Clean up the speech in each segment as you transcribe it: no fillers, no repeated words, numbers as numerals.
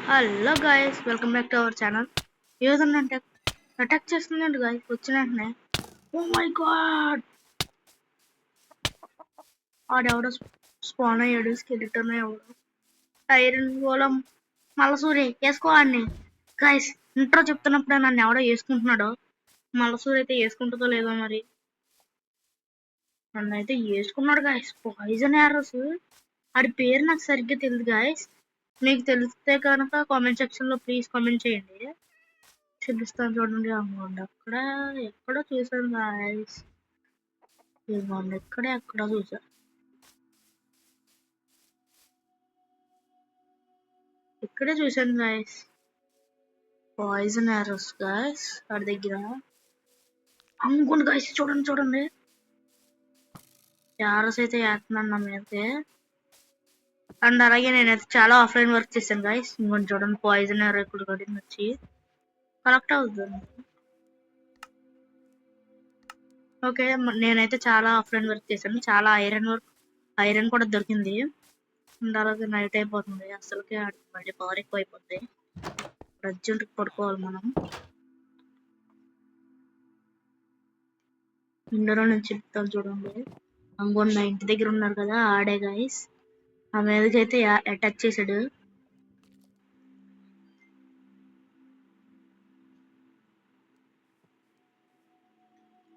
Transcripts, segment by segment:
Hello guys, welcome back to our channel. ఏదన్నా attack చేస్తుందండి guys వచ్చిన వెంటనే. ఓ మై గాడ్, ఆడెవడో స్పాన్ అయ్యాడు. స్కెలిటన్ ఎవడో ఐరన్ గోళం మల్లసూరి వేసుకోవాడిని. గాయస్ ఇంట్రో చెప్తున్నప్పుడే నన్ను ఎవడో వేసుకుంటున్నాడో. మల్లసూరి అయితే వేసుకుంటుందో లేదో మరి. నన్ను అయితే వేసుకున్నాడు గాయస్. Poison arrows. ఆడి పేరు నాకు సరిగ్గా తెలియదు గాయస్. మీకు తెలిస్తే కనుక కామెంట్ సెక్షన్ లో ప్లీజ్ కామెంట్ చేయండి. చూపిస్తాను చూడండి. అమౌంట్ అక్కడ ఎక్కడో చూసాను గాయస్. అమౌంట్ ఎక్కడో చూసా. ఇక్కడే చూసాను గాయస్. పాయిజన్ యారోస్ గాయస్ వాడి దగ్గర. అనుకోండి గాయస్, చూడండి యారోస్ అయితే వేస్తున్నాను నా మీదకి. అండ్ అలాగే నేనైతే చాలా ఆఫ్లైన్ వర్క్ చేశాను గాయస్. ఇంకొంచెం చూడండి, పాయిజన్ యారో ఇప్పుడు కడింది వచ్చి కరెక్ట్ అవుతుంది. ఓకే, నేనైతే చాలా ఆఫ్లైన్ వర్క్ చేశాను. చాలా ఐరన్ కూడా దొరికింది. అండ్ అలాగే నైట్ అయిపోతుంది. అసలుకే మళ్ళీ పవర్ ఎక్కువ అయిపోతుంది. అర్జెంట్ పడుకోవాలి మనం. ఇందులో నుంచి చెప్తాను చూడండి. అంగొన్న ఇంటి దగ్గర ఉన్నారు కదా, ఆడే గాయస్. ఆ మీదకి అయితే అటాక్ చేశాడు.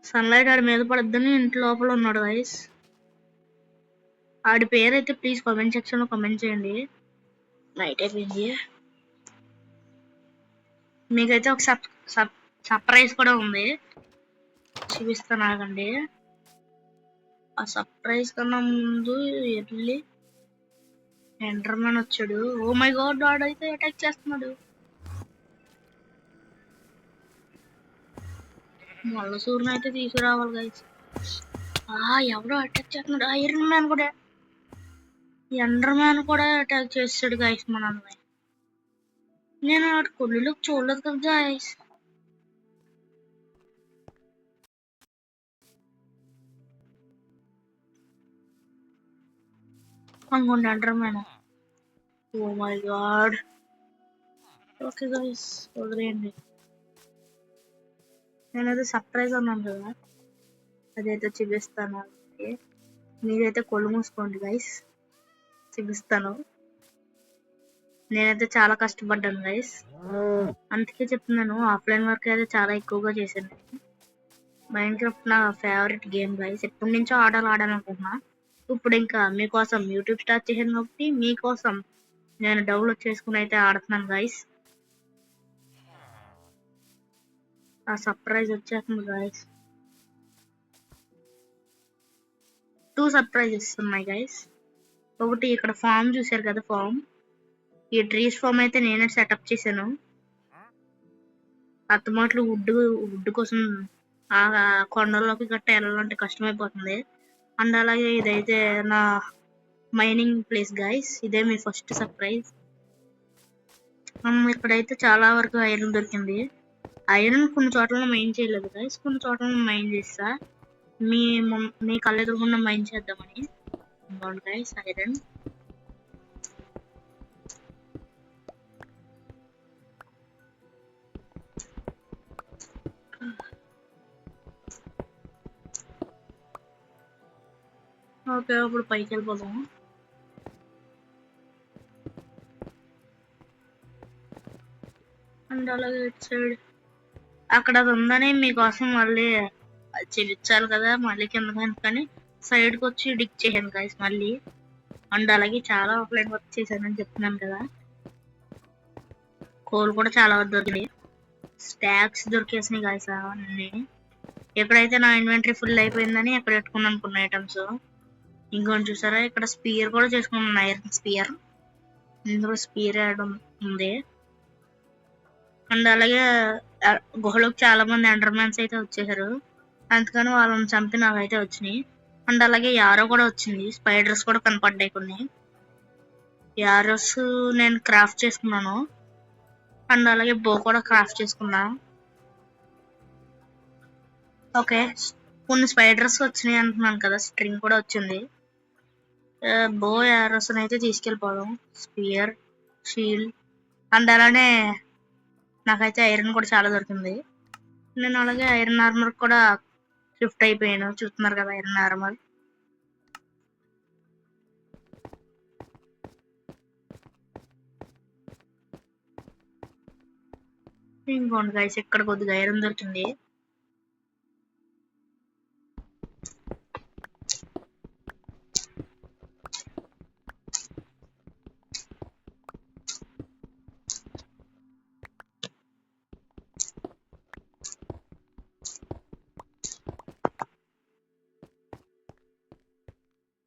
సన్లైట్ ఆడి మీద పడద్దని ఇంటి లోపల ఉన్నాడు గాయస్. ఆడి పేరు అయితే ప్లీజ్ కామెంట్ సెక్షన్ లో కామెంట్ చేయండి. నైట్ అయిపోయింది. మీకైతే ఒక సర్ప్రైజ్ కూడా ఉంది, చూపిస్తాను ఆగండి. ఆ సర్ప్రైజ్ కన్నా ముందు వెళ్ళి ఎండర్మ్యాన్ వచ్చాడు. ఓ మై గాడ్, ఆడైతే అటాక్ చేస్తున్నాడు. మల్లసూరిని అయితే తీసుకురావాలి గైస్. ఎవడో అటాక్ చేస్తున్నాడు. ఐరన్ మ్యాన్ కూడా, ఎండర్ మ్యాన్ కూడా అటాక్ చేస్తాడు గైస్ మనల్ని. నేను వాటి కొల్లులో చూడలేదు కదా గైస్. అనుకోండి Enderman. Oh my God. Okay guys, వదిలేయండి. నేనైతే సర్ప్రైజ్ అన్నాను కదా, అదైతే చూపిస్తాను. మీరైతే కొళ్ళు మూసుకోండి గైస్, చూపిస్తాను. నేనైతే చాలా కష్టపడ్డాను గైస్, అందుకే చెప్తున్నాను. ఆఫ్లైన్ వర్క్ అయితే చాలా ఎక్కువగా చేశాను. మైన్క్రాఫ్ట్ నా ఫేవరెట్ గేమ్ గైస్. ఎప్పటి నుంచో ఆడాలనుకుంటున్నా. ఇప్పుడు ఇంకా మీకోసం యూట్యూబ్ స్టార్ట్ చేశాను కాబట్టి మీకోసం నేను డౌన్లోడ్ చేసుకుని అయితే ఆడుతున్నాను గైస్. ఆ సర్ప్రైజ్ వచ్చేస్తుంది గైస్. 2 సర్ప్రైజెస్ ఉన్నాయి గైస్. ఒకటి ఇక్కడ ఫామ్ చూసారు కదా, ఫామ్. ఈ ట్రీస్ ఫామ్ అయితే నేనే సెటప్ చేశాను. అత్తమాటలు వుడ్ కోసం ఆ కొండల్లోకి గట్ట వెళ్ళాలంటే కష్టమైపోతుంది. అండ్ అలాగే ఇదైతే నా మైనింగ్ ప్లేస్ గైస్. ఇదే మీ ఫస్ట్ సర్ప్రైజ్. ఇక్కడైతే చాలా వరకు ఐరన్ దొరికింది. ఐరన్ కొన్ని చోట్ల మైన్ చేయలేదు గైస్, కొన్ని చోట్ల మైన్ చేస్తా. మీ కళ్ళు ఎదురుకుండా మైన్ చేద్దామని. గైస్ ఐరన్ ఓకే, ఇప్పుడు పైకి వెళ్ళిపోదాము. అండ్ అలాగే ఇటు సైడ్ అక్కడ అది ఉందని మీకోసం మళ్ళీ చూపించాలి కదా, మళ్ళీ కింద కానీ సైడ్కి వచ్చి డిక్ చేశాను గైస్ మళ్ళీ. అండ్ అలాగే చాలా ఆఫ్లైన్ వర్క్ చేశానని చెప్తున్నాను కదా. కోల్ కూడా చాలా వరకు దొరికినాయి. స్టాక్స్ దొరికేసినాయి గైస్ అన్నీ. ఎక్కడైతే నా ఇన్వెంటరీ ఫుల్ అయిపోయిందని అక్కడ పెట్టుకున్నాను అనుకున్న ఐటమ్స్. ఇంకొని చూసారా, ఇక్కడ స్పియర్ కూడా చేసుకున్నాను, ఐరన్ స్పియర్. ఇందులో స్పియర్ వేయడం ఉంది. అండ్ అలాగే గుహలోకి చాలా మంది ఎండర్మ్యాన్స్ అయితే వచ్చేసారు, అందుకని వాళ్ళని చంపి నాకైతే వచ్చినాయి. అండ్ అలాగే యారో కూడా వచ్చింది. స్పైడర్స్ కూడా కనపడ్డాయి కొన్ని. యారోస్ నేను క్రాఫ్ట్ చేసుకున్నాను. అండ్ అలాగే బో కూడా క్రాఫ్ట్ చేసుకున్నా. ఓకే, కొన్ని స్పైడర్స్ వచ్చినాయి అంటున్నాను కదా, స్ట్రింగ్ కూడా వచ్చింది. బో యారోస్ అయితే తీసుకెళ్ళిపోవడం. స్పియర్, షీల్డ్, అండ్ అలానే నాకైతే ఐరన్ కూడా చాలా దొరికింది. నేను అలాగే ఐరన్ ఆర్మర్ కూడా షిఫ్ట్ అయిపోయాను. చూస్తున్నారు కదా ఐరన్ ఆర్మర్. ఇంకోండి గైస్, ఇక్కడ కొద్దిగా ఐరన్ దొరికింది.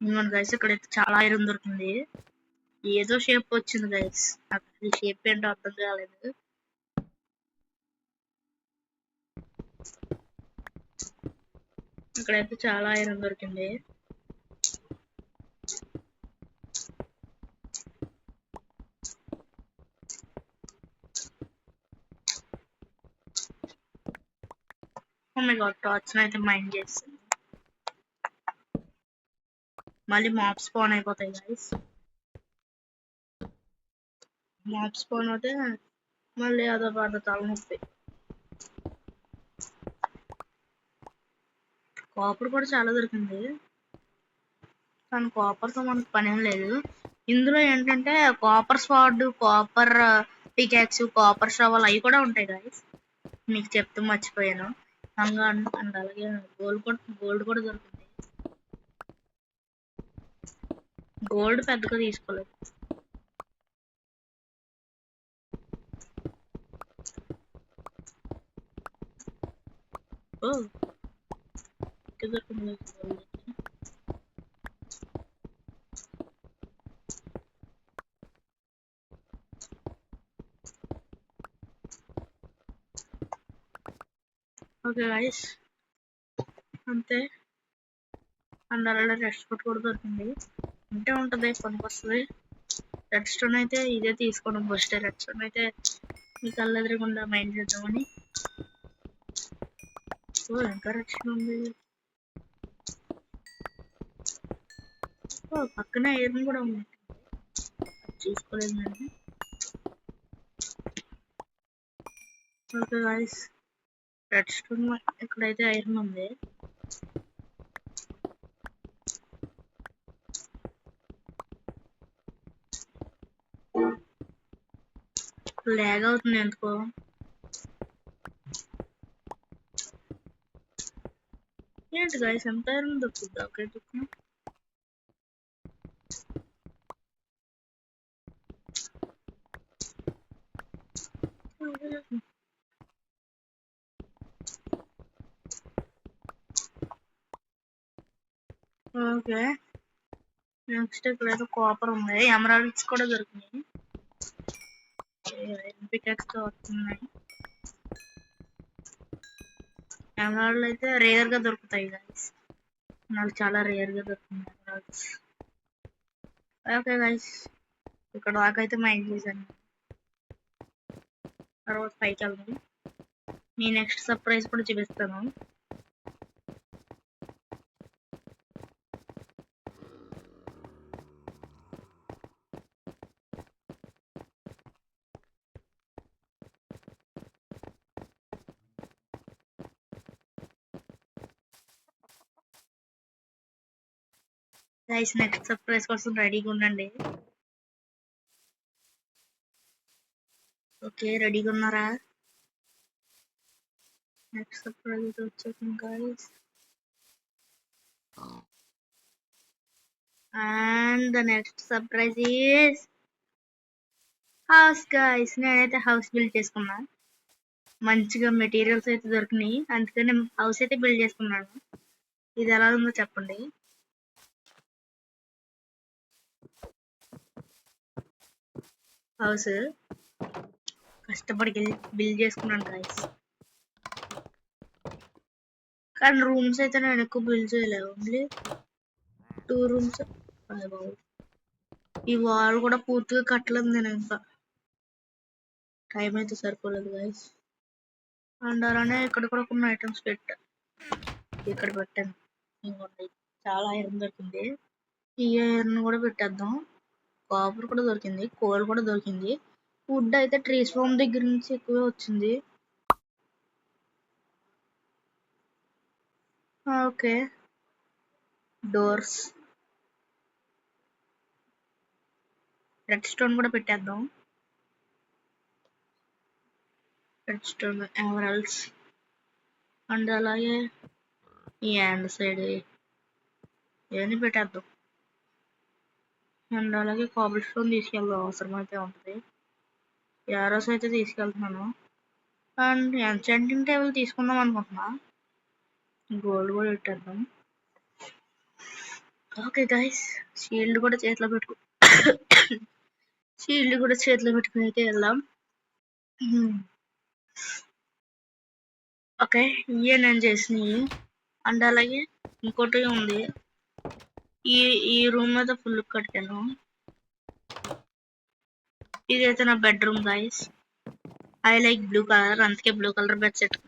ఇంకోండి గైస్, ఇక్కడైతే చాలా ఐరన్ దొరికింది. ఏదో షేప్ వచ్చింది గైస్, నాకు ఈ షేప్ ఏంటో అర్థం కాలేదు. ఇక్కడైతే చాలా ఐరన్ దొరికింది. టార్చ్ అయితే మైండ్ చేస్తుంది. మళ్ళీ మాప్ స్పాన్ అయిపోతాయి గైస్. మాప్ స్పాన్ అయితే మళ్ళీ అదో పెద్ద తలనొప్పి. కాపర్ కూడా చాలా దొరికింది, కానీ కాపర్తో మనకు పనేం లేదు. ఇందులో ఏంటంటే copper sword, copper pickaxes, copper shovel అవి కూడా ఉంటాయి గైస్. మీకు చెప్తూ మర్చిపోయాను. అండ్ అలాగే గోల్డ్ కూడా దొరికింది. గోల్డ్ పెద్దగా తీసుకోలేదు. దొరికింది. ఓకే గైస్, అంతే. అండ్ అలాగే రెడ్ స్పాట్ కూడా దొరికింది. ఉంటే ఉంటుంది, పనికొస్తుంది. రెడ్ స్టోన్ అయితే ఇదే తీసుకోవడం ఫస్ట్. రెడ్ స్టోన్ అయితే మీ కళ్ళు ఎదురకుండా మైండ్ చేద్దామని. ఇంకా రెడ్ స్టోన్ ఉంది. పక్కన ఐరన్ కూడా ఉంది, చూసుకోలేదు నేను. ఓకే గైస్, రెడ్ స్టోన్ ఇక్కడైతే ఐరన్ ఉంది. లాగ్ అవుతుంది ఎందుకో. ఏంటి గైస్, ఎంత ఐరన్ దొరుకుతుంది? ఓకే దొరుకుతుంది. ఓకే, నెక్స్ట్ ఇక్కడైతే కాపర్ ఉంది. ఎమరాల్డ్స్ కూడా దొరికినాయి. పికాక్స్ తో వస్తున్నాయి. ఎమరాల్డ్ అయితే రేర్ గా దొరుకుతాయి గైస్, నాకు చాలా రేర్ గా దొరుకుతుంది ఎమరాల్డ్స్. ఓకే గైస్, ఇక్కడ దాకా అయితే మైండ్ చేశాను. తర్వాత పైకి వెళ్దాం. మీ నెక్స్ట్ సర్ప్రైజ్ కూడా చూపిస్తాను. గైస్, నెక్స్ట్ సర్ప్రైజ్ కోసం రెడీగా ఉండండి. ఓకే, రెడీగా ఉన్నారా? నెక్స్ట్ సర్ప్రైజ్ వచ్చేసింది guys. And the next surprise is house guys. నేనైతే హౌస్ బిల్డ్ చేసుకున్నా. మంచిగా మెటీరియల్స్ అయితే దొరికినాయి, అందుకని హౌస్ అయితే బిల్డ్ చేసుకున్నాను. ఇది ఎలా ఉందో చెప్పండి. హౌస్ కష్టపడి బిల్డ్ చేసుకున్నాను గైస్, కానీ రూమ్స్ అయితే నేను ఎక్కువ బిల్డ్ చేయలేదు. Only 2 rooms. ఈ వాల్ కూడా పూర్తిగా కట్టలేదు నేను, ఇంకా టైం అయితే సరిపోలేదు గైస్. అండ్ అలానే ఇక్కడ కూడా కొన్ని ఐటమ్స్ ఇక్కడ పెట్టాను. ఇంకోటి చాలా ఐరన్ దొరికింది, ఈ ఐరన్ కూడా పెట్టేద్దాం. కాపర్ కూడా దొరికింది, కోల్ కూడా దొరికింది, వుడ్ అయితే ట్రీస్ ఫామ్ దగ్గర నుంచి ఎక్కువే వచ్చింది. ఓకే, డోర్స్, రెడ్ స్టోన్ కూడా పెట్టేద్దాం. రెడ్ స్టోన్, ఎమరాల్డ్స్ అండ్ అలాగే ఈ హ్యాండ్ సైడ్ ఇవన్నీ పెట్టేద్దాం. అండ్ అలాగే కాబుల్ స్టోన్ తీసుకెళ్దాం, అవసరం అయితే ఉంటుంది. యారోస్ అయితే తీసుకెళ్తున్నాను. అండ్ ఎన్చాంటింగ్ టేబుల్ తీసుకుందాం అనుకుంటున్నా. గోల్డ్ కూడా పెట్టేద్దాం. ఓకే గైస్, షీల్డ్ కూడా చేతిలో పెట్టుకుని అయితే వెళ్దాం. ఓకే, ఇవే నేను చేసినవి. అండ్ అలాగే ఇంకోటి ఉంది, ఈ రూమ్ అయితే ఫుల్ కట్టాను. ఇదైతే నా bedroom guys. I like blue colour, అందుకే blue colour bed set.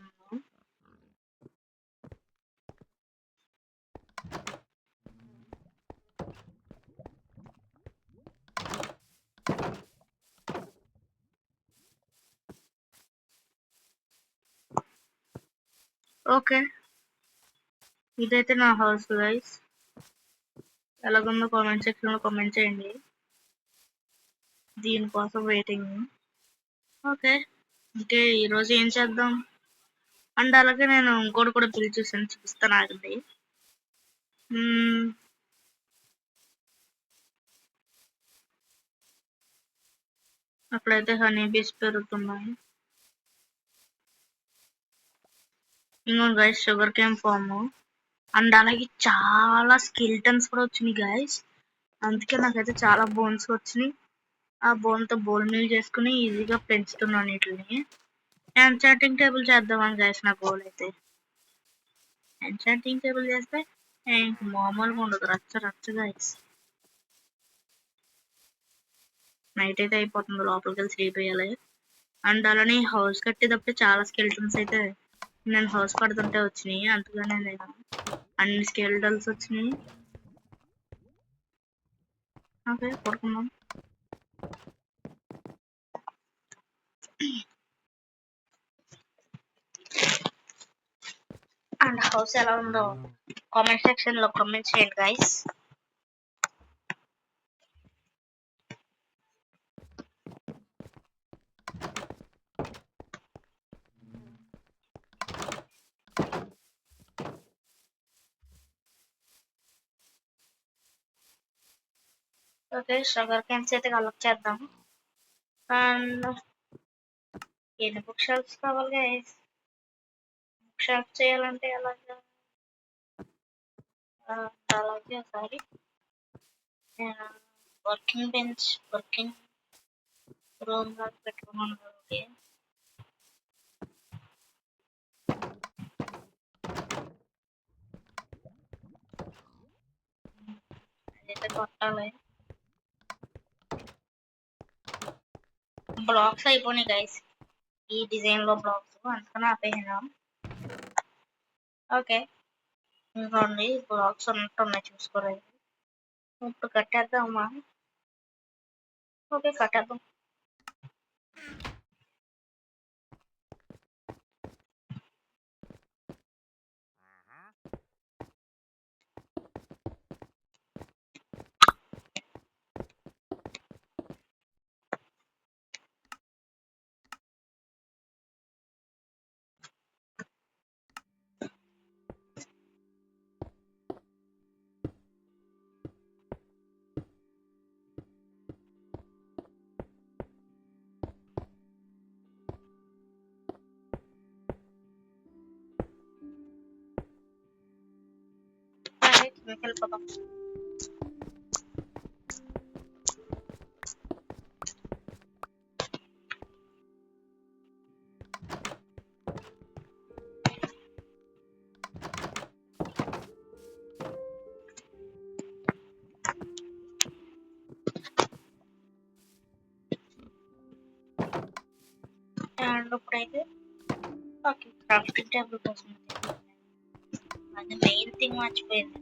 Okay, ఇదైతే నా హౌస్ గైస్. ఎలాగుందో కామెంట్ సెక్షన్ లో కామెంట్ చేయండి. దీనికోసం వెయిటింగ్. ఓకే, ఇంకే ఈరోజు ఏం చేద్దాం. అండ్ అలాగే నేను ఇంకోటి కూడా బిల్ చూసాను, చూపిస్తాను ఆగండి. అక్కడైతే హనీ బీస్ పెరుగుతున్నాయి. ఇంకొక guys sugarcane farm. And అలాగే చాలా స్కెల్టన్స్ కూడా వచ్చినాయి గైస్. అందుకే నాకైతే చాలా బోన్స్ వచ్చినాయి. ఆ బోన్ తో బోల్ మీల్ చేసుకుని ఈజీగా పెంచుతున్నాను వీటిని. ఎన్చాంటింగ్ టేబుల్ చేద్దామని గైస్ నా గోల్ అయితే. ఎన్చాంటింగ్ టేబుల్ చేస్తే ఇంక మామూలుగా ఉండదు, రచ్చ గైస్. నైట్ అయితే అయిపోతుంది, లోపలికి వెళ్ళి స్లీప్ వేయాలి. అండ్ అలానే హౌస్ కట్టేటప్పుడు చాలా స్కెల్టన్స్ అయితే నేను హౌస్ కడుతుంటే వచ్చినాయి. అందుకనే నేను అన్ని స్కెల్టన్స్ వచ్చినాయి. ఓకే, పడుకుందాం. అండ్ హౌస్ ఎలా ఉందో కామెంట్ సెక్షన్ లో కామెంట్ చేయండి గైస్. ఓకే, షుగర్ కేన్స్ అయితే కలెక్ట్ చేద్దాం. అండ్ ఎన్ని బుక్ షెల్ఫ్స్ కావాలి గైస్? బుక్ షెల్ఫ్ చేయాలంటే అలాగే ఒకసారి వర్కింగ్ బెంచ్, వర్కింగ్ రూమ్ లాగా పెట్టుకున్నాను. అదైతే కొట్టాలి. బ్లాక్స్ అయిపోయినాయి గైస్, ఈ డిజైన్ లో బ్లాక్స్, అందుకని ఆపేసాను. ఓకే, ఇంకోండి బ్లాక్స్ ఉన్నట్టున్నాయి, చూసుకోలేదు. ఇప్పుడు కట్టేద్దామా? ఓకే, కట్టేద్దాం. వెళ్ళిపోతాం. అండ్ ఇప్పుడైతే ఓకే, క్రాఫ్టింగ్ టేబుల్ కోసం అది మెయిన్ థింగ్ మర్చిపోయింది.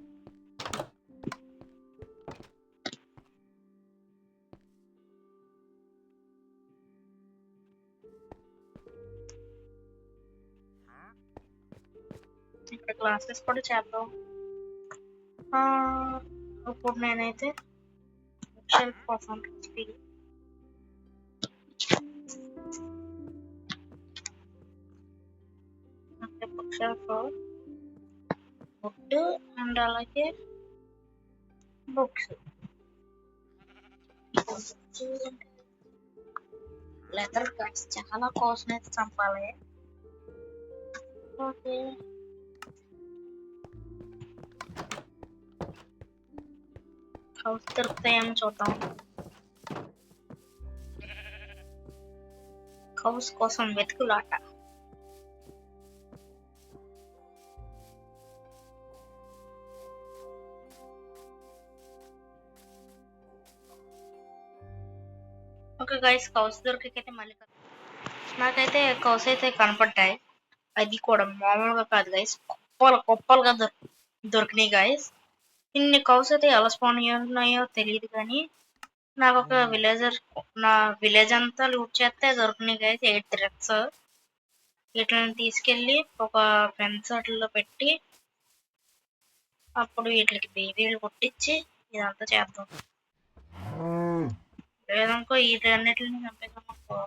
ఇక్కడ క్లాసెస్ కూడా చేద్దాం. ఇప్పుడు నేనైతే షెల్ఫ్ కోసం షెల్ఫ్ వుడ్ అండ్ అలాగే బుక్స్. లెదర్ కట్స్ చాలా కాస్ట్ అయితే చంపాలి. ఓకే, హౌస్ దొరుకుతాయేమో చూద్దాం. హౌస్ కోసం వెతుకులాట. ఓకే గైస్, కౌస్ దొరికైతే మళ్ళీ నాకైతే కౌస్ అయితే కనపడ్డాయి. అది కూడా మామూలుగా కాదు గైస్, కుప్పలుగా దొరికినాయి గైస్. ఇన్ని కౌస్ అయితే ఎలా స్పాన్ ఉన్నాయో తెలియదు, కానీ నాకు ఒక నా విలేజ్ అంతా లూట్ చేస్తే దొరికినాయి గైస్ 8 థ్రెడ్స్. వీటిని తీసుకెళ్ళి ఒక ఫెన్స్ వాటిల్లో పెట్టి అప్పుడు వీటికి బేబీలు కొట్టించి ఇదంతా చేద్దాం. లేదనుకో వీటన్నిటిని చంపేద్దాం అనుకో,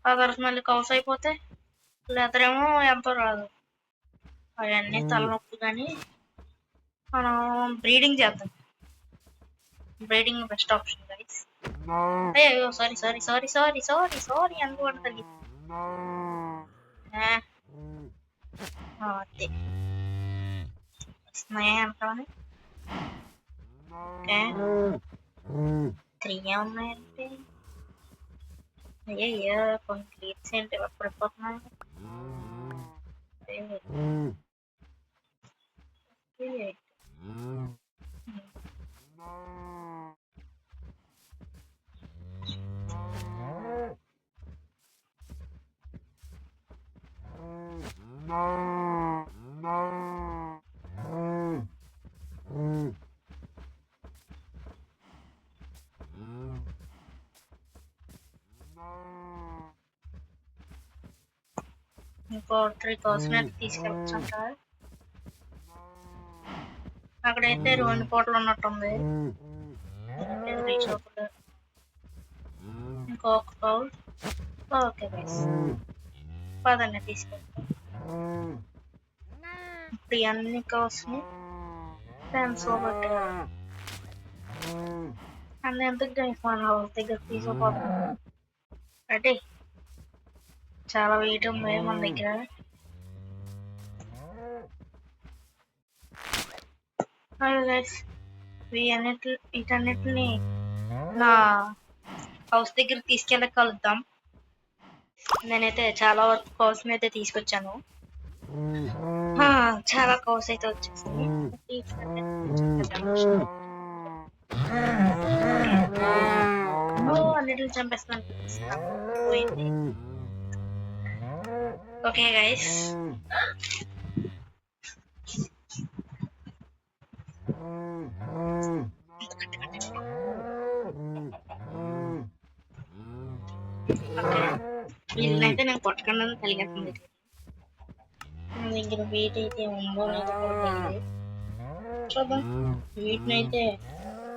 ఆ తర్వాత మళ్ళీ కౌస్ అయిపోతే లేదరేమో ఎంతో రాదు. అవన్నీ తలనొప్పి, కానీ మనం బ్రీడింగ్ చేద్దాం. Breeding best option guys. అయ్యో sorry sorry sorry sorry sorry sorry అనుకోండి తల్లి. అదే వస్తున్నాయా అనుకోని. ఓకే, 3 ఉన్నాయంటే అయ్యో కొన్ని క్లిప్స్ ఏంటి పడిపోతున్నాయి. ఇంకో 3 కోసం తీసుకెళ్ళచ్చు అంటారు. అక్కడైతే 2 కోట్లు ఉన్నట్టుంది. ఇంకొక కౌల్. ఓకే గైస్, పదండి తీసుకెళ్తాం. ఇప్పుడు అన్ని కౌస్ ని ఫెన్స్ ఒకటి అన్ని ఎందుకు గైస్ మన హౌస్ దగ్గర తీసుకుపోతాం. అంటే చాలా వెయిట్ ఉంది మన దగ్గర. గైస్, వీటన్నిటిని నా హౌస్ దగ్గర తీసుకెళ్ళక కలుద్దాం. నేనైతే చాలా వరకు కౌస్ అయితే తీసుకొచ్చాను. చాలా కౌస్ అయితే వచ్చేసింది. అన్నిటిని చంపేస్తాను. పోయింది. ఓకే గైస్, వీళ్ళనైతే నేను కొట్టకుండా కలిగేస్తుంది. నా దగ్గర వెయిట్ అయితే ఉందో లేదో కూడా తెలియదు. చూద్దాం, వీటినైతే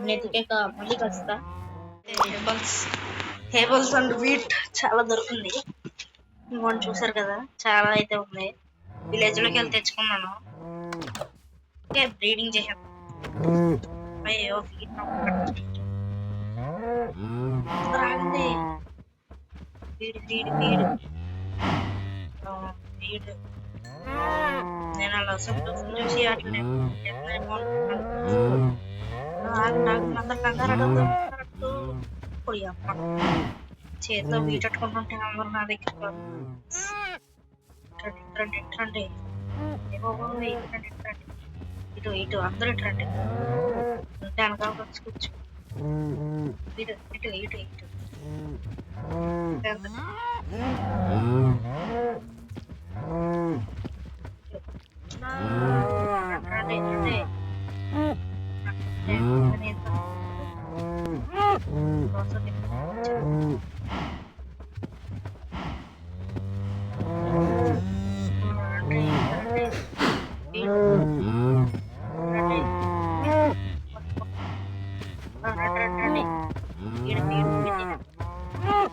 నెతికాక మళ్ళీ కలుస్తా. హేబల్స్ అండ్ వీట్ చాలా దొరికింది. ఇంకొని చూసారు కదా, చాలా అయితే ఉంది. విలేజ్ లోకి వెళ్ళి తెచ్చుకున్నాను. ఓకే, బ్రీడింగ్ చేసాను. అయ్యో వీట్ రాగండి. వీడు వీడు వీడు వీడు నేను అలా చూసి అట్లనే చేతితో వీటట్టుకుంటుంటే అందరు నా దగ్గర రండి. ఇటు ఇటు అందరూ రండి. వెనకాల వచ్చుకోవచ్చు. ఇటు ఇటు ఇటు ఇటు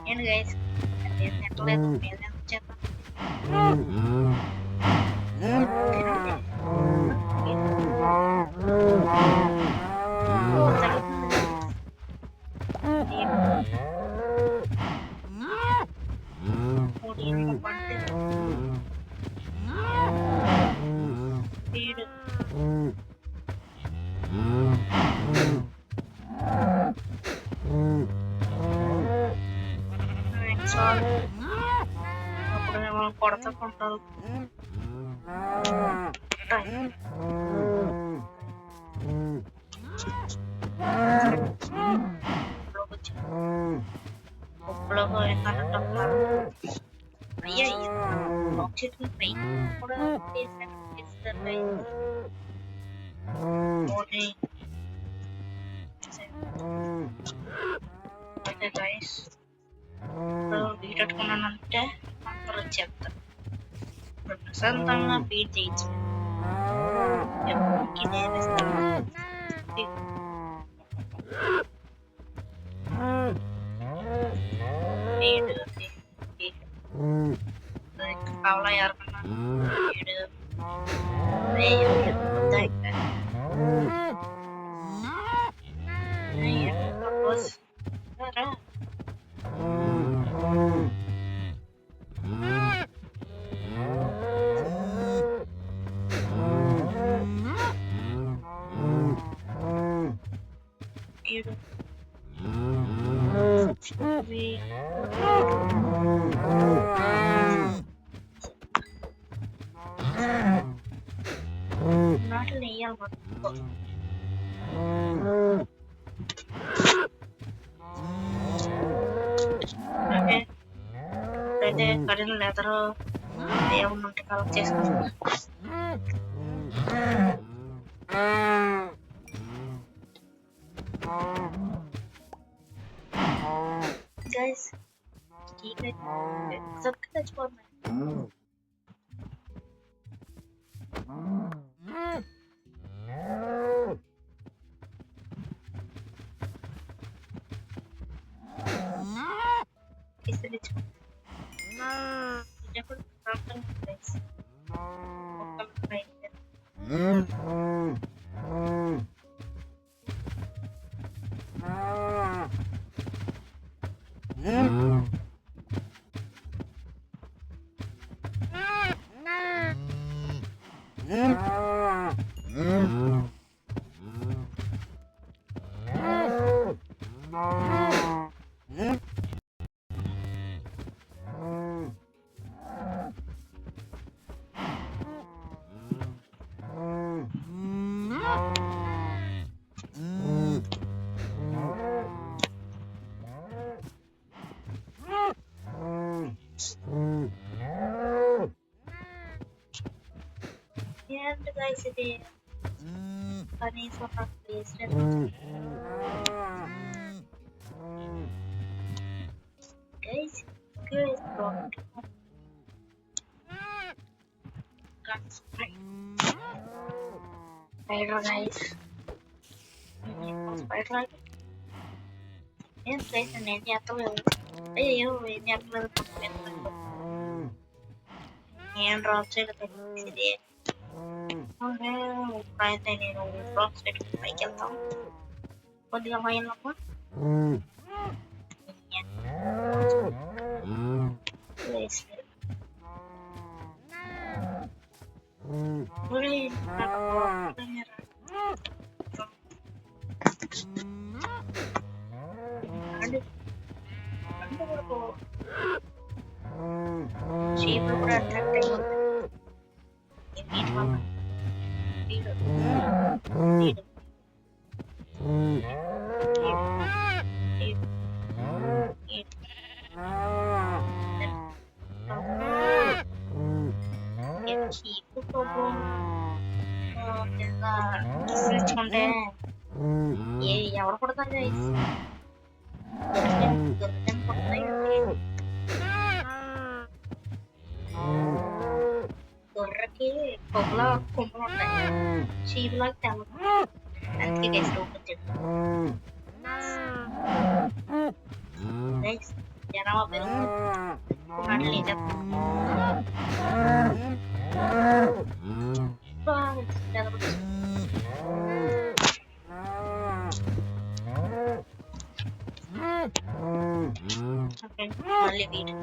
ఏంటి గైస్ నేను తింటలేదు మీరు ఎందుకు చెప్పండి తినండి తగ్గుతుంది పడితే వీడు చాలు అప్పుడు మిమ్మల్ని కొడతకుంటారు ఉప్పులో ఏంటంటారు అయ్యా చెట్టు పెయిన్ కూడా ఓకే గైస్ వీటట్టుకున్నానంటే అందరూ వచ్చేస్తారు ప్రశాంతంగా బీట్ చేయొచ్చు కావాలా ఎవరికన్నా వీడు నాట్లు నెయ్యాలి ఓకే అయితే కడిగిన లెదరు ఏమన్నా ఉంటే కలెక్ట్ చేసుకుంటాం గైస్ सबके తెచ్చిపోతున్నాయి ఏంటి గైస్ ఇది కనీసం నాకు place guys guys spider guys spider ఏం గైస్ నేను చేస్తలేదు అయ్యో ఏం చేస్తలేదు నేను డ్రాప్ చేయలేదు ఇది ఇప్పుడైతే నేను డ్రాప్స్ పెట్టుకుని పైకి వెళ్తాం కొద్దిగా పైనప్పుడు చీపులు కూడా అట్రాక్ట్ అయిపోతుంది నీటి వల్ల తెచ్చుకుంటే ఎవరు పడతారు గొర్రెకి పొగల కొమ్ములు ఉంటాయి చీపులాగా తెల్ల అందుకే గైస్ ఓపెన్ చేస్తాను జనాభా పెరుగుతుంది మళ్ళీ మళ్ళీ వీడు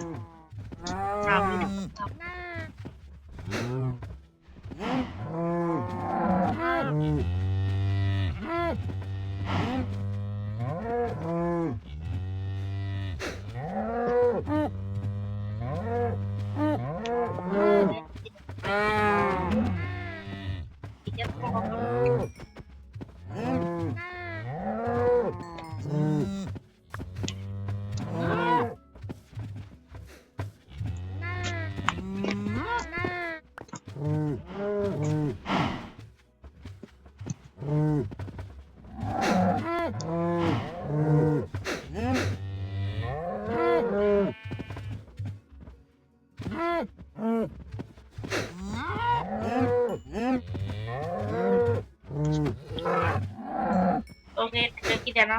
ఓకే ఇదేనా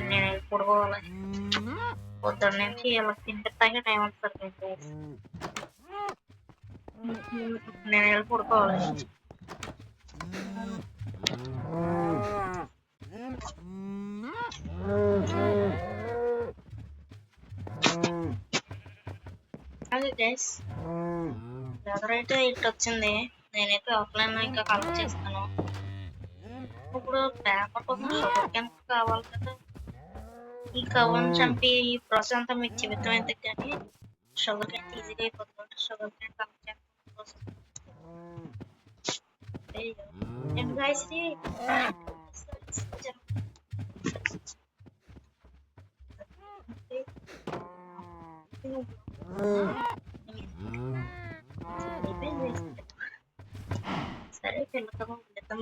నేను పడుకోవాలి పొద్దున్న నుంచి ఇలా తింటే టైం వస్తుంది నేను వెళ్ళి పడుకోవాలి అదే గైస్ ఎవరైతే ఇటు వచ్చింది నేనైతే ఆఫ్లైన్ లో ఇంకా కలెక్ట్ చేస్తాను ఇప్పుడు పేపర్ కోసం షుగర్ క్యాన్ కావాలి కదా ఈ కవర్ని చంపి ఈ ప్రాసెస్ అంతా మీకు చెబుతాం ఎందుకు కానీ షుగర్ క్యాన్ ఈజీగా అయిపోతుంది షుగర్ క్యాన్ కలెక్ట్ చేయడం కోసం and guys సరే పిల్లతో ఉండేద్దాం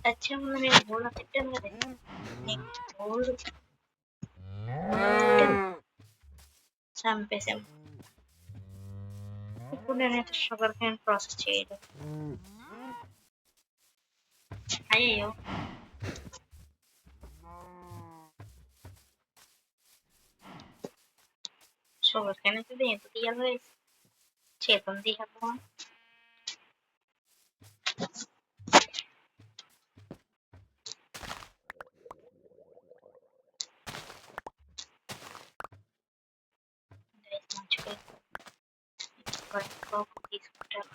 సత్యంలో నేను గోళ్ళ తిట్టాను కదా నీకు గోల్డ్ చంపేసాం ఇప్పుడు నేనైతే షుగర్ క్యాన్ ప్రాసెస్ చేయడం అయ్యో షుగర్ క్యాన్ అయితే దేంతో తీయాలి చేతులు తీయద్దామా తీసుకుంటాను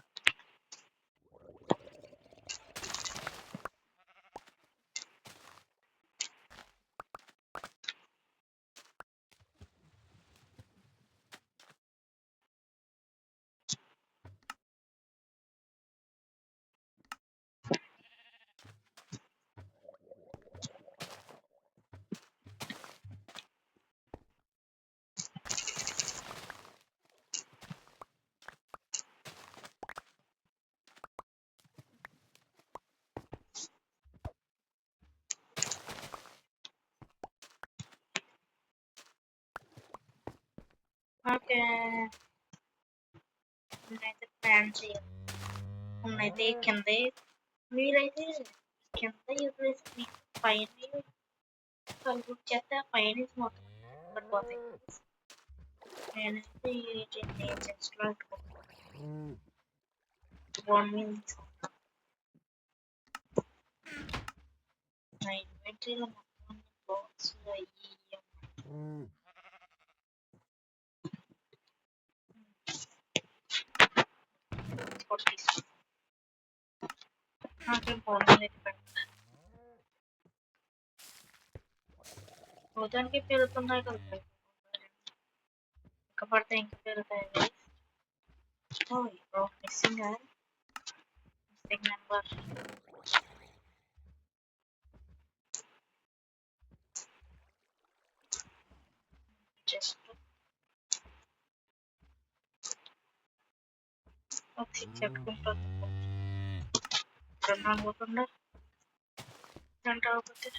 ఓకే నేనైతే ప్లాన్ చేయాలి ఉన్నైతే కింద మీరైతే కింద వదిలేసి పైన కలుపు చేస్తే పైన మొత్తం పడిపోతాయి నేనైతే చెస్ట్ లో నా ఇన్వెంటరీలో మొత్తం బాక్స్ అయ్యి మొత్తానికి పెరుగుతున్నాయి కదా ఇంకా పడితే ఇంకా పెరుగుతాయి మిస్సింగ్ నెంబర్ జస్ట్ చెప్పుకుంటుంది ఎక్కడన్నా అనుకోకుండా గంట అవుతుంది.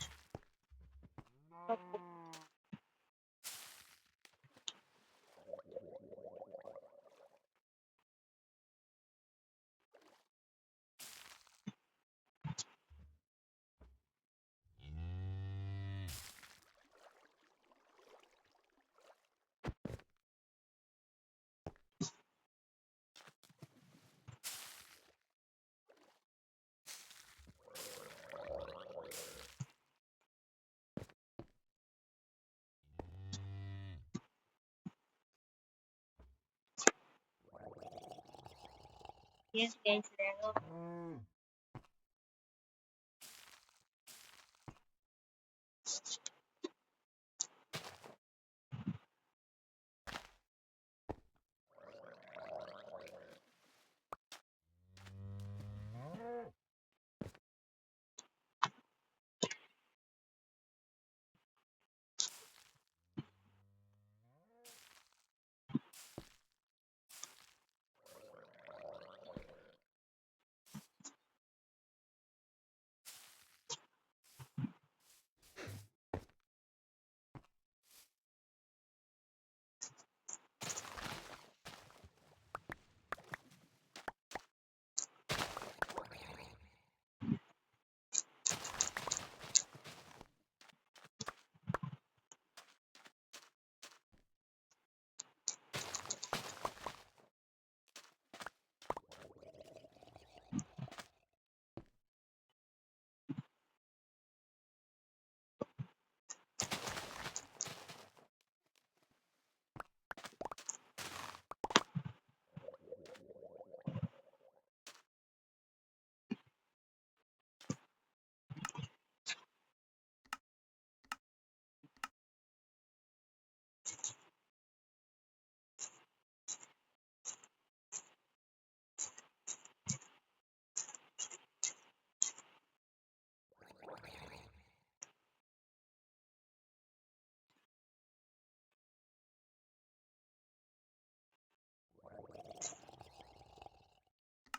Yes, guys, there.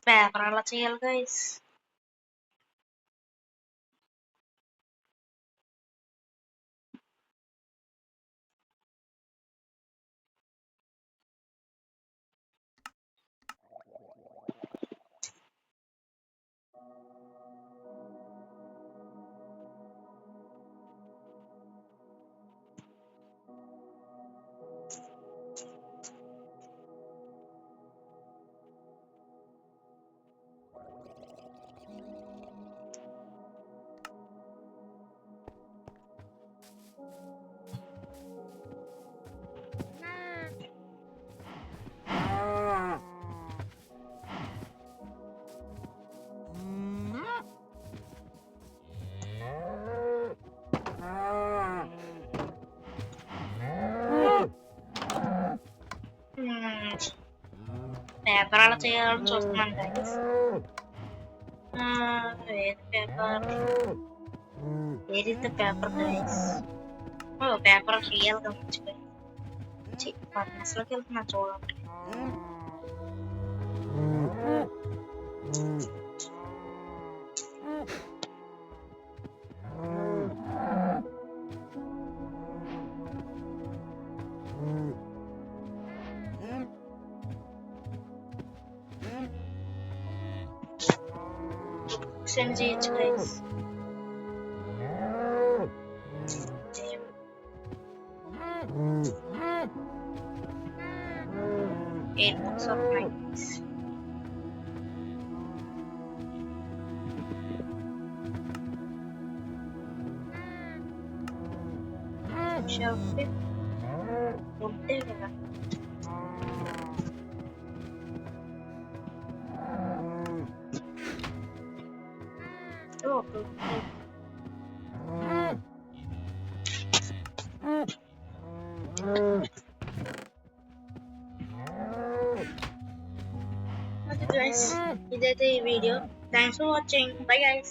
Paper అలా చేయాలి గైస్. పేపర్ అలా చేయాలని చూస్తున్నాను guys. Paper where is the paper guys? ఓ పేపర్ చేయాలి మర్చిపోయి ఫర్నెస్లోకి వెళ్తున్నా చూడండి. సెండ్ చేయొచ్చు గైస్. 8 books of nights. Shelf it. ఉంటే కదా. ఓకే. Okay guys, ఇదైతే ఈ video. Thanks for watching. Bye guys.